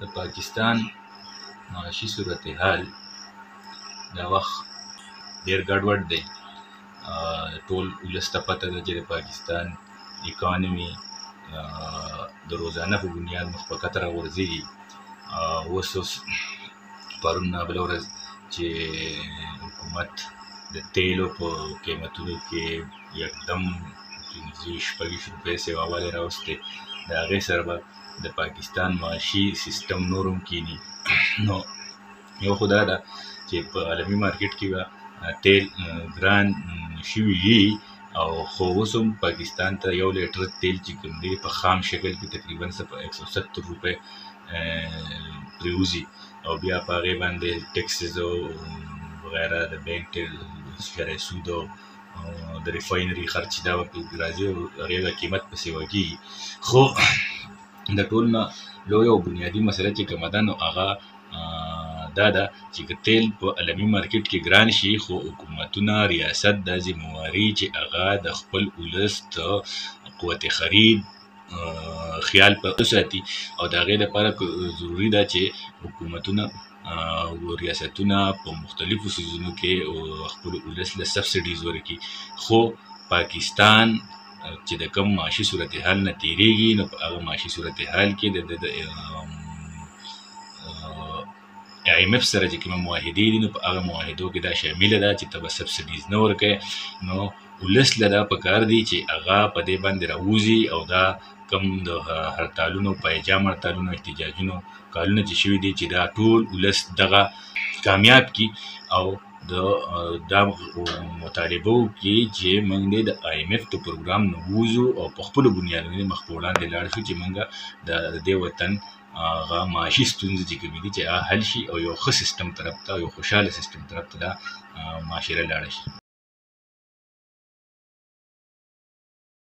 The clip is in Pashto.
د پاکستان معاشي صورتحال دا وخت ډېر ګډوډ دی. ټول ولس ته پته ده چې د پاکستان اکانومي د روزانه په بنیاد مخ په کته راغورځېږي. اوس پرون بله ورځ چې حکومت د تیلو په قیمتونو کې یکدم 15-20 روپۍ سیواوالی راوستی، د هغې سره به د پاکستان معاشي سیستم نور هم کینی. نو یو خو دا ده چې په عالمي مارکیټ کې به تیل ګران شوي وي، او خو اوس هم پاکستان ته 1 لیټر تیل چې کوم دی په خام شکل کې تقریبا 170 روپۍ پرېوځي، او بیا په هغې باندې ټکسز او وغیره د بینک شرعي سود او د ریفاینري خرچ دا به پرې راځي او هغې به قیمت پسې وږي. خو د ټول نه لویه او بنیادي مسله چې کومه ده نو هغه دا ده چې که تیل په عالمي مارکیټ کې ګران شي، خو حکومتونه ریاست دا ذمهواري چې هغه د خپل ولس د قوت خرید خیال په وساتي، او د هغې لپاره ضروري ده چې حکومتونه او ریاستونه په مختلفو څیزونو کې خپل ولس له سبسډیز ورکړي. خو پاکستان چې د کوم معاشي صورتحال نه تېرېږي، نو په هغه معاشي صورتحال کې د IMF سره چې کومه معاهدې دي، نو په هغه معاهدو کې دا شامله ده چې ته به سبسډیز نه ورکوې. نو ولس له دا پکار دی چې هغه په دې باندې راووځي، او دا کوم د هړتالونو پایجام هړتالونو احتجاجونو کارونه چې شوي دي چې دا ټول ولس دغه کامیاب کړي، او د دا مطالبه وکړي چې موږ د IMF د پروګرام نه ووځو او په خپلو بنیادونو مخ په وړاندې لاړ شو چې موږ د دې وطن هغه معاشي ستونزې چې کومې دي چې هغه حل شي، او یو ښه سیستم طرف ته، یو خوشحاله سیستم طرف ته دا معاشره لاړه شي.